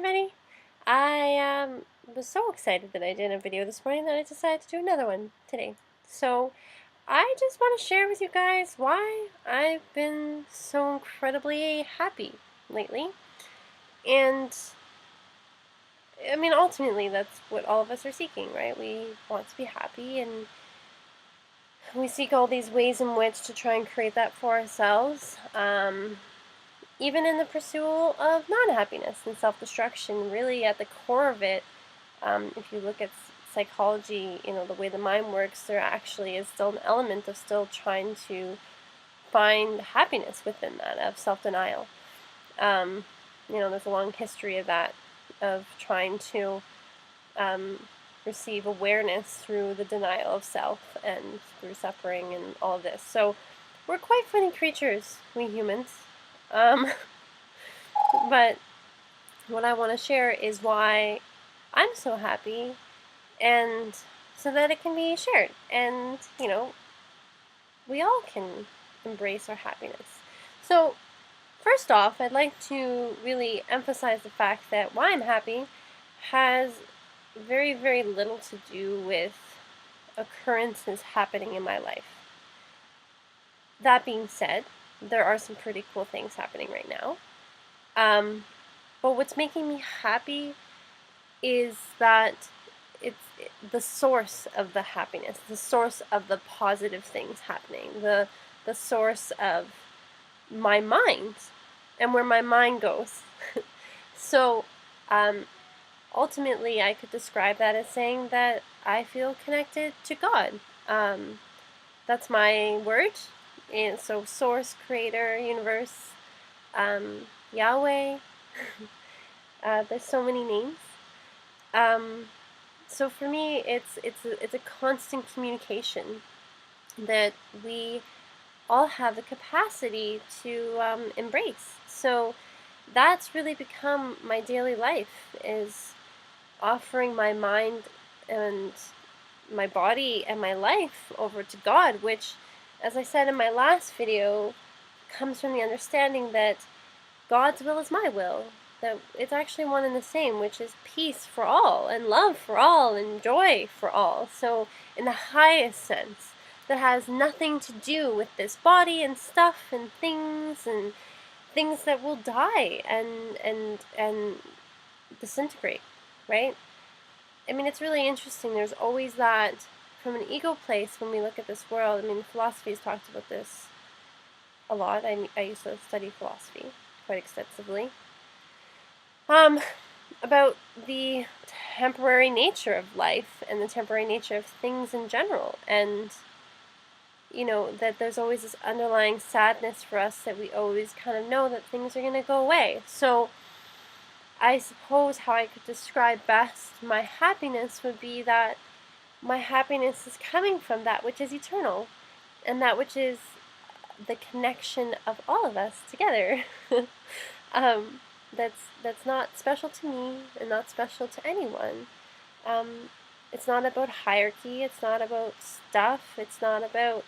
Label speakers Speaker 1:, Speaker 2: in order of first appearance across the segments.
Speaker 1: everybody! I was so excited that I did a video this morning that I decided to do another one today. So I just want to share with you guys why I've been so incredibly happy lately. And I mean, ultimately, that's what all of us are seeking, right? We want to be happy, and we seek all these ways in which to try and create that for ourselves. Even in the pursuit of non-happiness and self-destruction, really at the core of it, if you look at psychology, the way the mind works, there actually is still an element of still trying to find happiness within that, of self-denial. There's a long history of that, of trying to receive awareness through the denial of self and through suffering and all of this. So we're quite funny creatures, we humans. But what I want to share is why I'm so happy, and so that it can be shared, and we all can embrace our happiness. So first off, I'd like to really emphasize the fact that why I'm happy has very, very little to do with occurrences happening in my life. That being said, there are some pretty cool things happening right now. But what's making me happy is that it's the source of the happiness, the source of the positive things happening, the source of my mind and where my mind goes. So ultimately, I could describe that as saying that I feel connected to God. That's my word. And so source, creator, universe, Yahweh. There's so many names. So for me, it's a constant communication that we all have the capacity to embrace. So that's really become my daily life, is offering my mind and my body and my life over to God, which, as I said in my last video, comes from the understanding that God's will is my will, that it's actually one and the same, which is peace for all, and love for all, and joy for all. So in the highest sense, that has nothing to do with this body and stuff and things that will die and disintegrate, right? I mean, it's really interesting. There's always that, from an ego place, when we look at this world. I mean, philosophy has talked about this a lot. I used to study philosophy quite extensively. About the temporary nature of life and the temporary nature of things in general, and that there's always this underlying sadness for us, that we always kind of know that things are going to go away. So I suppose how I could describe best my happiness would be that my happiness is coming from that which is eternal, and that which is the connection of all of us together. That's not special to me and not special to anyone. It's not about hierarchy, it's not about stuff, it's not about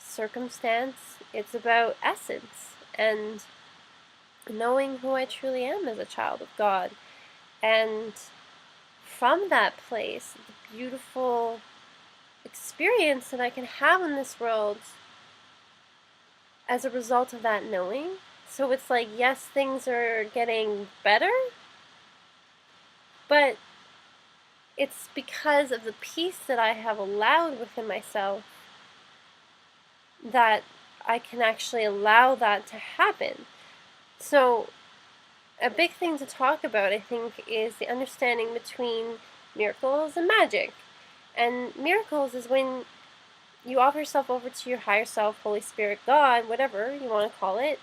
Speaker 1: circumstance, it's about essence and knowing who I truly am as a child of God. And from that place, the beautiful experience that I can have in this world as a result of that knowing. So it's like, yes, things are getting better, but it's because of the peace that I have allowed within myself that I can actually allow that to happen. So a big thing to talk about, I think, is the understanding between miracles and magic. And miracles is when you offer yourself over to your higher self, Holy Spirit, God, whatever you want to call it,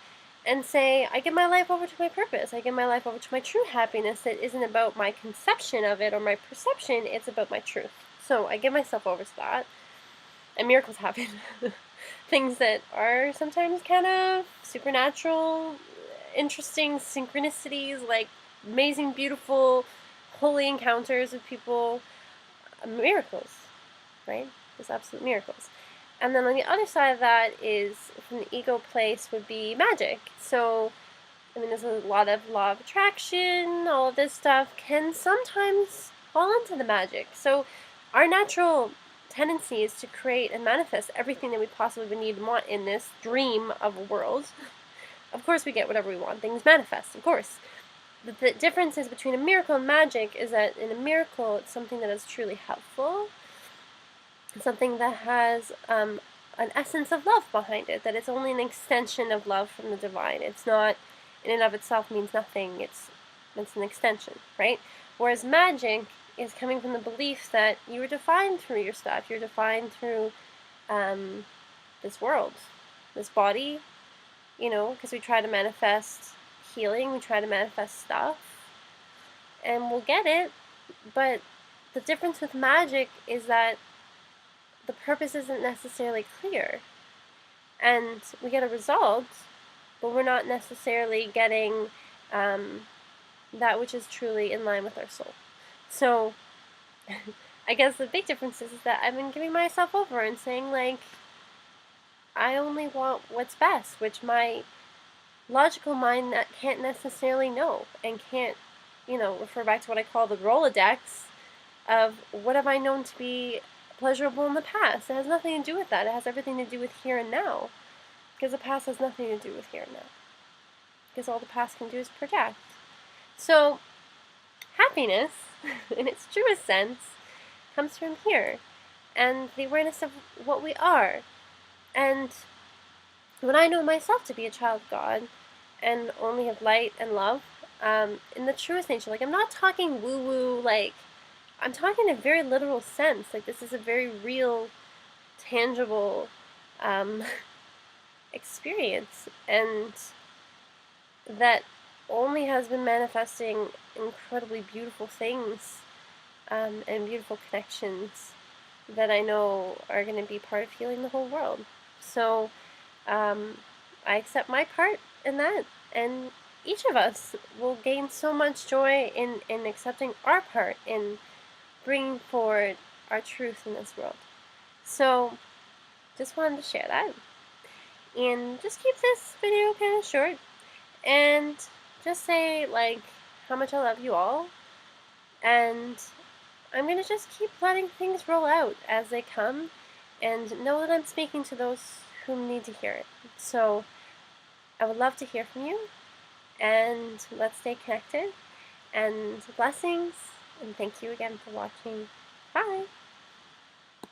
Speaker 1: and say, I give my life over to my purpose. I give my life over to my true happiness that isn't about my conception of it or my perception, it's about my truth. So I give myself over to that, and miracles happen. Things that are sometimes kind of supernatural, interesting synchronicities, like amazing, beautiful, holy encounters with people. Miracles, right? Just absolute miracles. And then on the other side of that is, from the ego place, would be magic. So I mean, there's a lot of law of attraction, all of this stuff can sometimes fall into the magic. So our natural tendency is to create and manifest everything that we possibly would need and want in this dream of a world. Of course we get whatever we want. Things manifest, of course. The difference is between a miracle and magic is that in a miracle, it's something that is truly helpful. It's something that has an essence of love behind it, that it's only an extension of love from the divine. It's not, in and of itself, means nothing. It's an extension, right? Whereas magic is coming from the belief that you were defined through your stuff. You're defined through this world, this body, you know, because we try to manifest healing, we try to manifest stuff, and we'll get it, but the difference with magic is that the purpose isn't necessarily clear, and we get a result, but we're not necessarily getting that which is truly in line with our soul. So I guess the big difference is that I've been giving myself over and saying, like, I only want what's best, which my logical mind that can't necessarily know and can't, refer back to what I call the Rolodex of what have I known to be pleasurable in the past. It has nothing to do with that. It has everything to do with here and now, because the past has nothing to do with here and now, because all the past can do is project. So happiness, in its truest sense, comes from here, and the awareness of what we are. And when I know myself to be a child of God and only have light and love, in the truest nature, like, I'm not talking woo-woo, like, I'm talking in a very literal sense. Like, this is a very real, tangible experience, and that only has been manifesting incredibly beautiful things and beautiful connections that I know are going to be part of healing the whole world. So I accept my part in that, and each of us will gain so much joy in accepting our part in bringing forward our truth in this world. So just wanted to share that, and just keep this video kind of short, and just say, like, how much I love you all, and I'm going to just keep letting things roll out as they come, and know that I'm speaking to those who need to hear it. So I would love to hear from you, and let's stay connected, and blessings, and thank you again for watching. Bye!